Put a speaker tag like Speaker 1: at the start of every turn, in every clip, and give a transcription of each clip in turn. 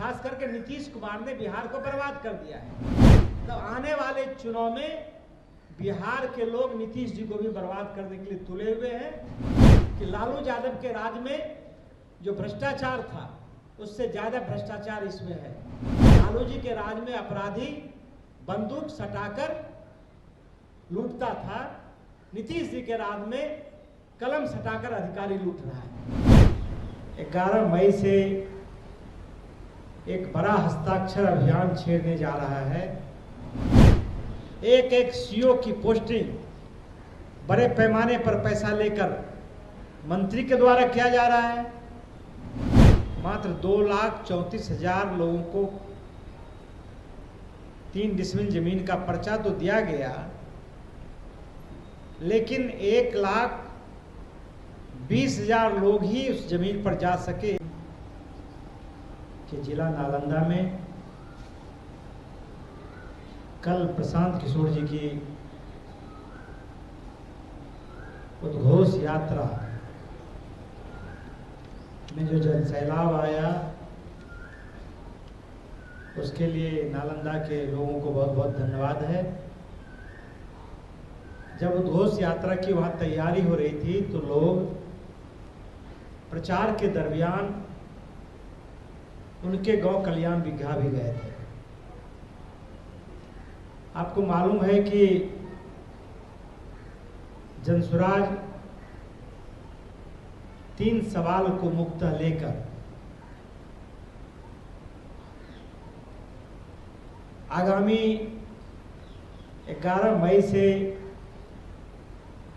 Speaker 1: खास करके नीतीश कुमार ने बिहार को बर्बाद कर दिया है। तो आने वाले चुनाव में बिहार के लोग नीतीश जी को भी बर्बाद करने के लिए तुले हुए हैं कि लालू यादव के राज में जो भ्रष्टाचार था उससे ज्यादा भ्रष्टाचार इसमें है। लालू जी के राज में अपराधी बंदूक सटाकर लूटता था, नीतीश जी के राज में कलम सटाकर अधिकारी लूट रहा है। 11 मई से एक बड़ा हस्ताक्षर अभियान छेड़ने जा रहा है। एक सीओ की पोस्टिंग बड़े पैमाने पर पैसा लेकर मंत्री के द्वारा किया जा रहा है। मात्र 2,34,000 लोगों को 3 डिसमिल जमीन का पर्चा तो दिया गया, लेकिन 1,20,000 लोग ही उस जमीन पर जा सके। कि जिला नालंदा में कल प्रशांत किशोर जी की उद्घोष यात्रा में जो जनसैलाब आया, उसके लिए नालंदा के लोगों को बहुत बहुत धन्यवाद है। जब उद्घोष यात्रा की वहाँ तैयारी हो रही थी तो लोग प्रचार के दरमियान उनके गांव कल्याण बिघा भी गए थे। आपको मालूम है कि जनसुराज 3 सवाल को मुख्यतः लेकर आगामी 11 मई से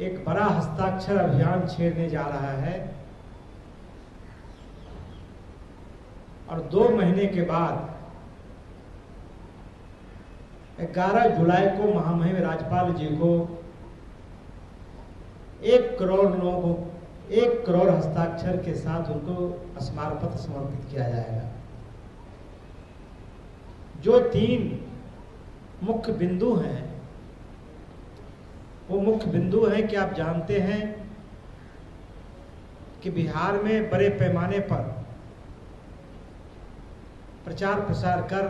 Speaker 1: एक बड़ा हस्ताक्षर अभियान छेड़ने जा रहा है और 2 महीने के बाद 11 जुलाई को महामहिम राज्यपाल जी को 1 करोड़ लोगों को 1 करोड़ हस्ताक्षर के साथ उनको स्मारक पत्र समर्पित किया जाएगा। जो 3 मुख्य बिंदु हैं, वो मुख्य बिंदु हैं कि आप जानते हैं कि बिहार में बड़े पैमाने पर प्रचार प्रसार कर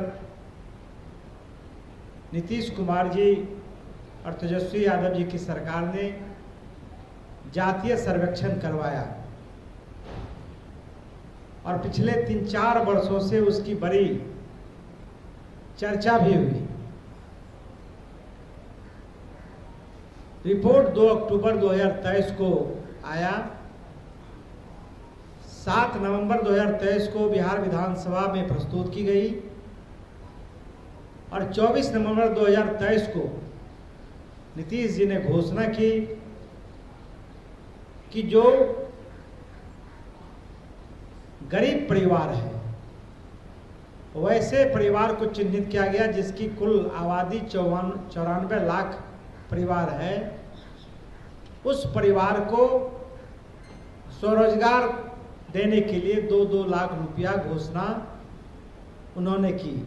Speaker 1: नीतीश कुमार जी और तेजस्वी यादव जी की सरकार ने जातीय सर्वेक्षण करवाया और पिछले 3-4 वर्षों से उसकी बड़ी चर्चा भी हुई। रिपोर्ट 2 अक्टूबर 2023 को आया। 7 नवंबर 2023 को बिहार विधानसभा में प्रस्तुत की गई और 24 नवंबर 2023 को नीतीश जी ने घोषणा की कि जो गरीब परिवार है वैसे परिवार को चिन्हित किया गया जिसकी कुल आबादी 94 लाख परिवार है, उस परिवार को स्वरोजगार देने के लिए 2-2 लाख रुपया घोषणा उन्होंने की।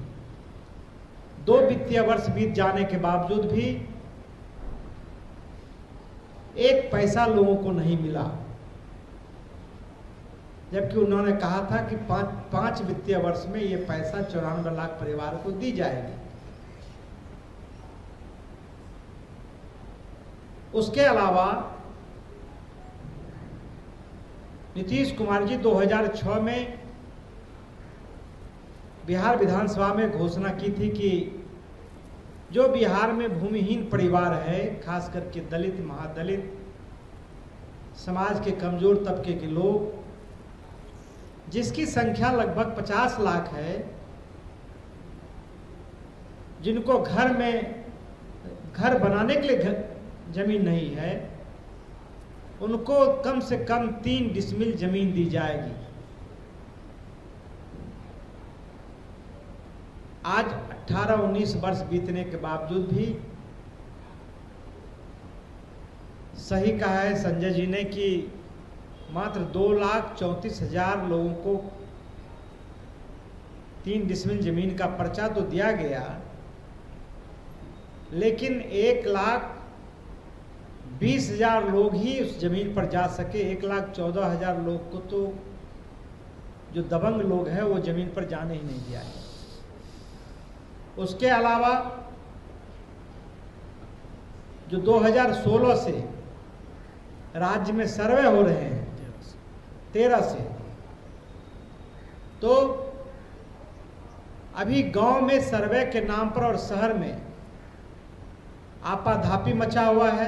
Speaker 1: 2 वित्तीय वर्ष बीत जाने के बावजूद भी 1 पैसा लोगों को नहीं मिला, जबकि उन्होंने कहा था कि 5 वित्तीय वर्ष में ये पैसा 94 लाख परिवार को दी जाएगी। उसके अलावा नीतीश कुमार जी 2006 में बिहार विधानसभा में घोषणा की थी कि जो बिहार में भूमिहीन परिवार है, खास करके दलित, महादलित, समाज के कमजोर तबके के लोग, जिसकी संख्या लगभग 50 लाख है, जिनको घर बनाने के लिए जमीन नहीं है, उनको कम से कम 3 डिसमिल जमीन दी जाएगी। आज 18-19 वर्ष बीतने के बावजूद भी सही कहा है संजय जी ने कि मात्र 2,34,000 लोगों को 3 डिसमिल जमीन का पर्चा तो दिया गया, लेकिन 1,20,000 लोग ही उस जमीन पर जा सके। 1,14,000 लोग को तो जो दबंग लोग हैं वो जमीन पर जाने ही नहीं दिया है। उसके अलावा जो 2016 से राज्य में सर्वे हो रहे हैं 13 से, तो अभी गांव में सर्वे के नाम पर और शहर में आपाधापी मचा हुआ है।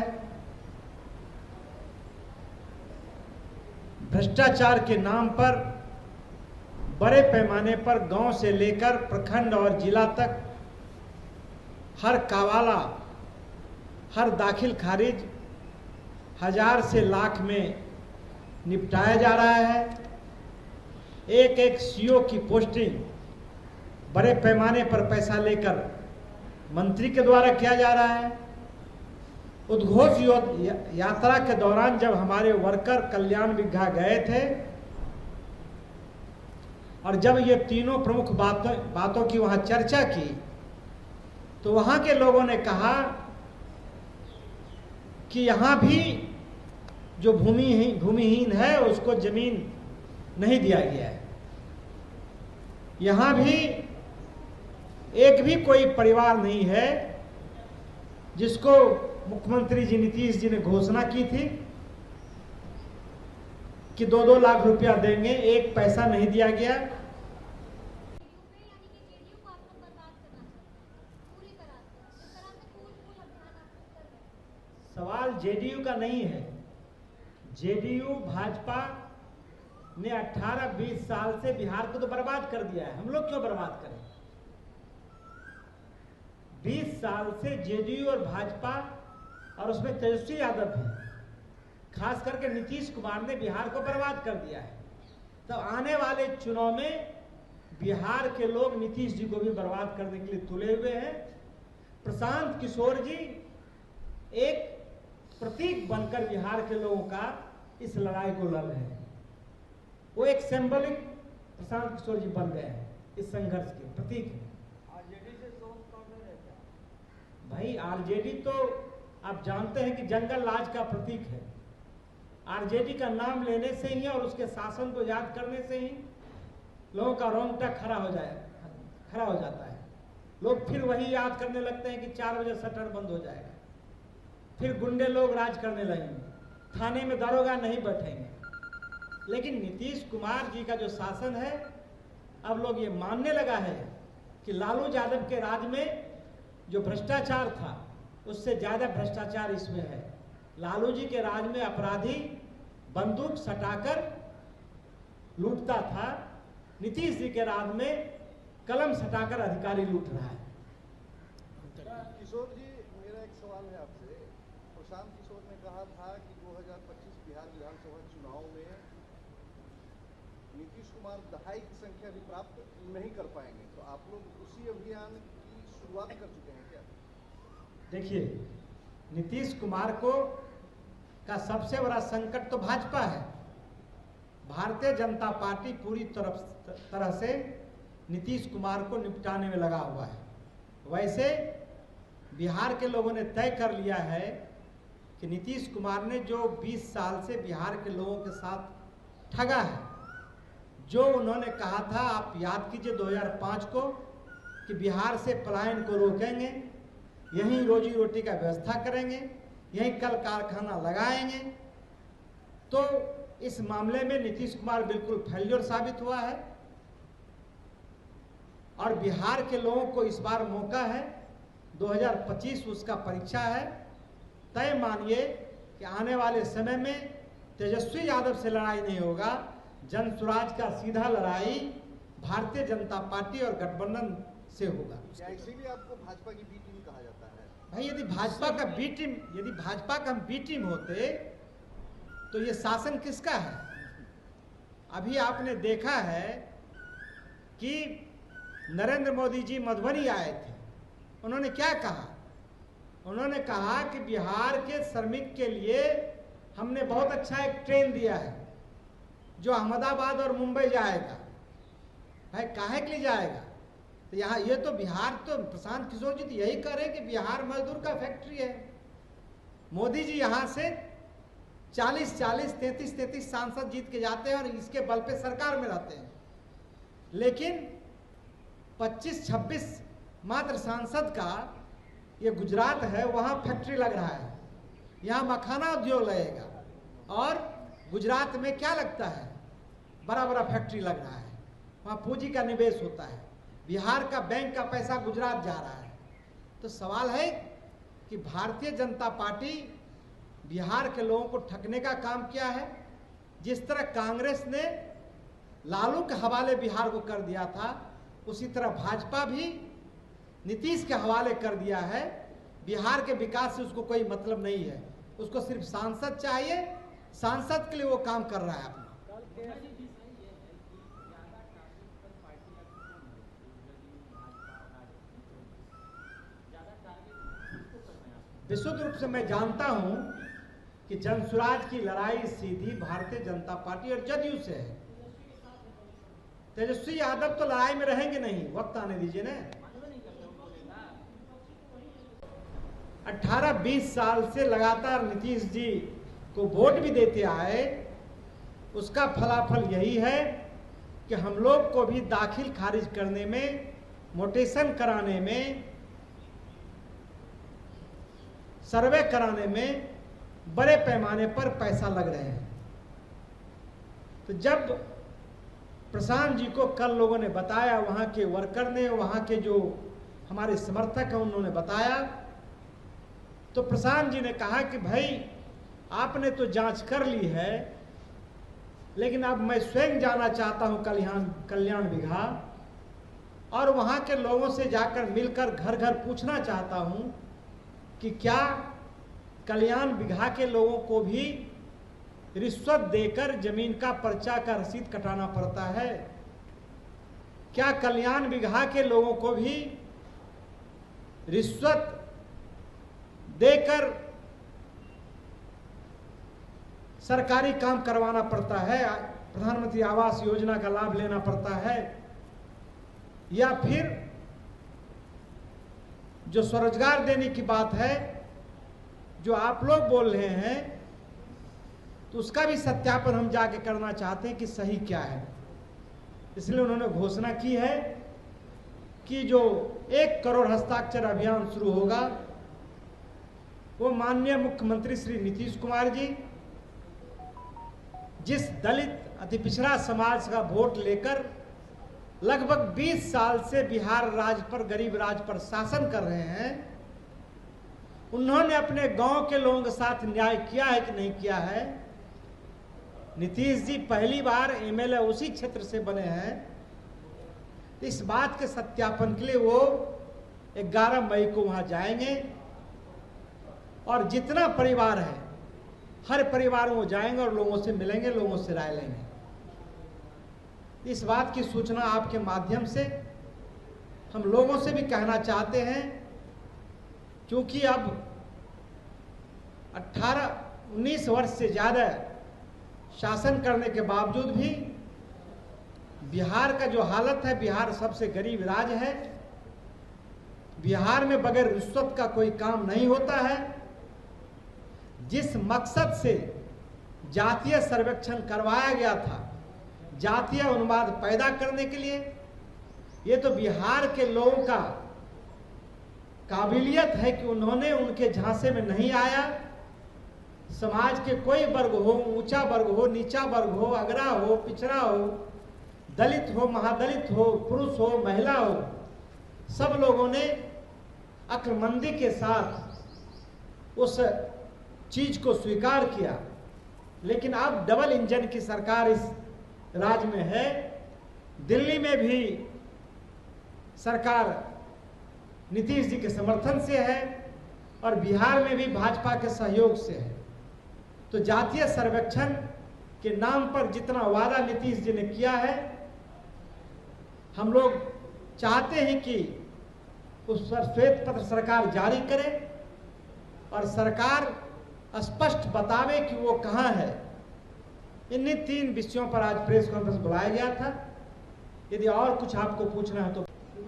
Speaker 1: भ्रष्टाचार के नाम पर बड़े पैमाने पर गांव से लेकर प्रखंड और जिला तक हर कावाला, हर दाखिल खारिज 1000 से लाख में निपटाया जा रहा है। एक एक सीओ की पोस्टिंग बड़े पैमाने पर पैसा लेकर मंत्री के द्वारा किया जा रहा है। उद्घोष यात्रा के दौरान जब हमारे वर्कर कल्याण विघा गए थे और जब ये तीनों प्रमुख बातों की वहां चर्चा की, तो वहां के लोगों ने कहा कि यहां भी जो भूमिहीन है उसको जमीन नहीं दिया गया है। यहां भी एक भी कोई परिवार नहीं है जिसको मुख्यमंत्री जी नीतीश जी ने घोषणा की थी कि 2-2 लाख रुपया देंगे, एक पैसा नहीं दिया गया। सवाल जेडीयू का नहीं है। जेडीयू भाजपा ने 18-20 साल से बिहार को तो बर्बाद कर दिया है। हम लोग क्यों बर्बाद करें? 20 साल से जेडीयू और भाजपा और उसमें तेजस्वी यादव है, खास करके नीतीश कुमार ने बिहार को बर्बाद कर दिया है। तो आने वाले चुनाव में बिहार के लोग नीतीश जी को भी बर्बाद करने के लिए तुले हुए हैं। प्रशांत किशोर जी एक प्रतीक बनकर बिहार के लोगों का इस लड़ाई को लड़ रहे हैं। वो एक सिंबॉलिक प्रशांत किशोर जी बन गए हैं, इस संघर्ष के प्रतीक है। आरजेडी से भाई आरजेडी तो आप जानते हैं कि जंगल राज का प्रतीक है। आरजेडी का नाम लेने से ही और उसके शासन को याद करने से ही लोगों का रोंगटा खड़ा हो जाता है। लोग फिर वही याद करने लगते हैं कि 4 बजे शटर बंद हो जाएगा, फिर गुंडे लोग राज करने लगेंगे, थाने में दरोगा नहीं बैठेंगे। लेकिन नीतीश कुमार जी का जो शासन है, अब लोग ये मानने लगा है कि लालू यादव के राज में जो भ्रष्टाचार था उससे ज्यादा भ्रष्टाचार इसमें है। लालू जी के राज में अपराधी बंदूक सटाकर लूटता था, नीतीश जी के राज में कलम सटाकर अधिकारी लूट रहा है।
Speaker 2: किशोर जी, मेरा एक सवाल है आपसे। प्रशांत किशोर ने कहा था कि 2025 बिहार विधानसभा चुनाव में नीतीश कुमार दहाई की संख्या भी प्राप्त नहीं कर पाएंगे, तो आप लोग उसी अभियान की शुरुआत कर चुके हैं क्या?
Speaker 1: देखिए, नीतीश कुमार का सबसे बड़ा संकट तो भाजपा है। भारतीय जनता पार्टी पूरी तरह से नीतीश कुमार को निपटाने में लगा हुआ है। वैसे बिहार के लोगों ने तय कर लिया है कि नीतीश कुमार ने जो 20 साल से बिहार के लोगों के साथ ठगा है, जो उन्होंने कहा था, आप याद कीजिए 2005 को, कि बिहार से पलायन को रोकेंगे, यहीं रोजी रोटी का व्यवस्था करेंगे, यहीं कल कारखाना लगाएंगे, तो इस मामले में नीतीश कुमार बिल्कुल फेल्योर साबित हुआ है। और बिहार के लोगों को इस बार मौका है, 2025 उसका परीक्षा है। तय मानिए कि आने वाले समय में तेजस्वी यादव से लड़ाई नहीं होगा, जन स्वराज का सीधा लड़ाई भारतीय जनता पार्टी और गठबंधन से होगा।
Speaker 2: क्या इसीलिए आपको भाजपा की बी टीम कहा जाता है?
Speaker 1: भाई यदि भाजपा का हम बी टीम होते तो ये शासन किसका है? अभी आपने देखा है कि नरेंद्र मोदी जी मधुबनी आए थे, उन्होंने क्या कहा? उन्होंने कहा कि बिहार के श्रमिक के लिए हमने बहुत अच्छा एक ट्रेन दिया है जो अहमदाबाद और मुंबई जाएगा। भाई काहे के लिए जाएगा? तो यहाँ ये तो बिहार, तो प्रशांत किशोर जी तो यही कह रहे हैं कि बिहार मजदूर का फैक्ट्री है। मोदी जी यहाँ से 40-40, 33-33 सांसद जीत के जाते हैं और इसके बल पे सरकार में रहते हैं। लेकिन 25-26 मात्र सांसद का ये गुजरात है, वहाँ फैक्ट्री लग रहा है, यहाँ मखाना उद्योग लगेगा। और गुजरात में क्या लगता है, बड़ा बड़ा फैक्ट्री लग रहा है, वहाँ पूंजी का निवेश होता है, बिहार का बैंक का पैसा गुजरात जा रहा है। तो सवाल है कि भारतीय जनता पार्टी बिहार के लोगों को ठगने का काम किया है। जिस तरह कांग्रेस ने लालू के हवाले बिहार को कर दिया था, उसी तरह भाजपा भी नीतीश के हवाले कर दिया है। बिहार के विकास से उसको कोई मतलब नहीं है, उसको सिर्फ सांसद चाहिए, सांसद के लिए वो काम कर रहा है अपना। विशुद्ध रूप से मैं जानता हूं कि जनसुराज की लड़ाई सीधी भारतीय जनता पार्टी और जदयू से है। तेजस्वी यादव तो लड़ाई में रहेंगे नहीं, वक्त आने दीजिए ना। 18-20 साल से लगातार नीतीश जी को वोट भी देते आए, उसका फलाफल यही है कि हम लोग को भी दाखिल खारिज करने में, मोटेशन कराने में, सर्वे कराने में बड़े पैमाने पर पैसा लग रहे हैं। तो जब प्रशांत जी को कल लोगों ने बताया, वहाँ के वर्कर ने, वहाँ के जो हमारे समर्थक हैं उन्होंने बताया, तो प्रशांत जी ने कहा कि भाई आपने तो जांच कर ली है, लेकिन अब मैं स्वयं जाना चाहता हूँ कल्याण बिघा, और वहाँ के लोगों से जाकर मिलकर घर घर पूछना चाहता हूँ कि क्या कल्याण बिघा के लोगों को भी रिश्वत देकर जमीन का पर्चा का रसीद कटाना पड़ता है? क्या कल्याण बिघा के लोगों को भी रिश्वत देकर सरकारी काम करवाना पड़ता है, प्रधानमंत्री आवास योजना का लाभ लेना पड़ता है? या फिर जो स्वरोजगार देने की बात है, जो आप लोग बोल रहे हैं, तो उसका भी सत्यापन हम जाके करना चाहते हैं कि सही क्या है। इसलिए उन्होंने घोषणा की है कि जो 1 करोड़ हस्ताक्षर अभियान शुरू होगा, वो माननीय मुख्यमंत्री श्री नीतीश कुमार जी जिस दलित अति पिछड़ा समाज का वोट लेकर लगभग 20 साल से बिहार राज्य पर, गरीब राज्य पर शासन कर रहे हैं, उन्होंने अपने गांव के लोगों के साथ न्याय किया है कि नहीं किया है? नीतीश जी पहली बार एमएलए उसी क्षेत्र से बने हैं। इस बात के सत्यापन के लिए वो 11 मई को वहां जाएंगे और जितना परिवार है, हर परिवार में वो जाएंगे और लोगों से मिलेंगे, लोगों से राय लेंगे। इस बात की सूचना आपके माध्यम से हम लोगों से भी कहना चाहते हैं, क्योंकि अब 18-19 वर्ष से ज़्यादा शासन करने के बावजूद भी बिहार का जो हालत है, बिहार सबसे गरीब राज्य है, बिहार में बगैर रिश्वत का कोई काम नहीं होता है। जिस मकसद से जातीय सर्वेक्षण करवाया गया था, जातीय अनुवाद पैदा करने के लिए, ये तो बिहार के लोगों का काबिलियत है कि उन्होंने उनके झांसे में नहीं आया। समाज के कोई वर्ग हो, ऊंचा वर्ग हो, नीचा वर्ग हो, अगरा हो, पिछड़ा हो, दलित हो, महादलित हो, पुरुष हो, महिला हो, सब लोगों ने अक्लमंदी के साथ उस चीज को स्वीकार किया। लेकिन अब डबल इंजन की सरकार इस राज्य में है। दिल्ली में भी सरकार नीतीश जी के समर्थन से है और बिहार में भी भाजपा के सहयोग से है। तो जातीय सर्वेक्षण के नाम पर जितना वादा नीतीश जी ने किया है, हम लोग चाहते हैं कि उस पर श्वेत पत्र सरकार जारी करे और सरकार स्पष्ट बतावे कि वो कहाँ है। इन्हीं 3 विषयों पर आज प्रेस कॉन्फ्रेंस बुलाया गया था। यदि और कुछ आपको पूछना है तो
Speaker 3: इसके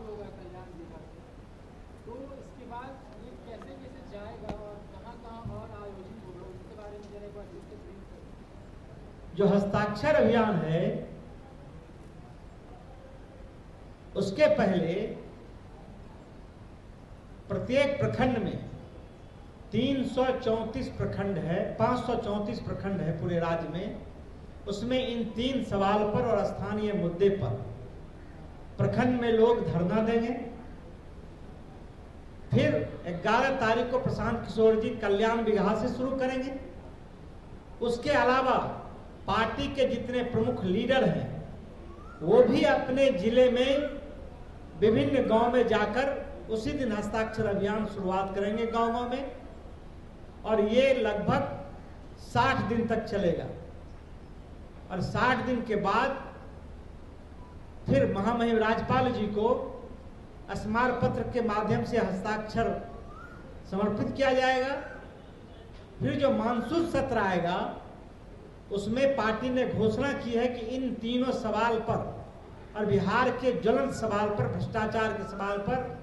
Speaker 3: बाद ये कैसे जाएगा और कहाँ और आयोजित होगा, उसके बारे में जरा एक बार
Speaker 1: जो हस्ताक्षर अभियान है, उसके पहले प्रत्येक प्रखंड में 334 प्रखंड है, 534 प्रखंड है पूरे राज्य में। उसमें इन 3 सवाल पर और स्थानीय मुद्दे पर प्रखंड में लोग धरना देंगे। फिर 11 तारीख को प्रशांत किशोर जी कल्याण बिगहा से शुरू करेंगे। उसके अलावा पार्टी के जितने प्रमुख लीडर हैं वो भी अपने जिले में विभिन्न गांव में जाकर उसी दिन हस्ताक्षर अभियान शुरुआत करेंगे गांव-गांव में, और ये लगभग 60 दिन तक चलेगा। और 60 दिन के बाद फिर महामहिम राज्यपाल जी को स्मार पत्र के माध्यम से हस्ताक्षर समर्पित किया जाएगा। फिर जो मानसून सत्र आएगा उसमें पार्टी ने घोषणा की है कि इन तीनों सवाल पर और बिहार के ज्वलंत सवाल पर, भ्रष्टाचार के सवाल पर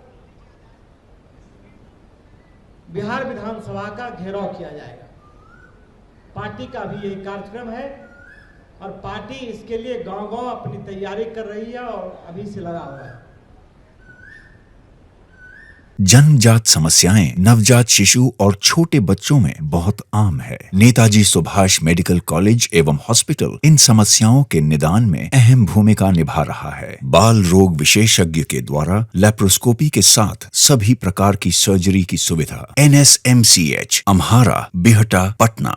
Speaker 1: बिहार विधानसभा का घेराव किया जाएगा। पार्टी का भी यही कार्यक्रम है और पार्टी इसके लिए गांव-गांव अपनी तैयारी कर रही है और अभी से लगा हुआ है।
Speaker 4: जन्मजात समस्याएं नवजात शिशु और छोटे बच्चों में बहुत आम है। नेताजी सुभाष मेडिकल कॉलेज एवं हॉस्पिटल इन समस्याओं के निदान में अहम भूमिका निभा रहा है। बाल रोग विशेषज्ञ के द्वारा लेप्रोस्कोपी के साथ सभी प्रकार की सर्जरी की सुविधा। NSMCH, अम्हारा, बिहटा, पटना।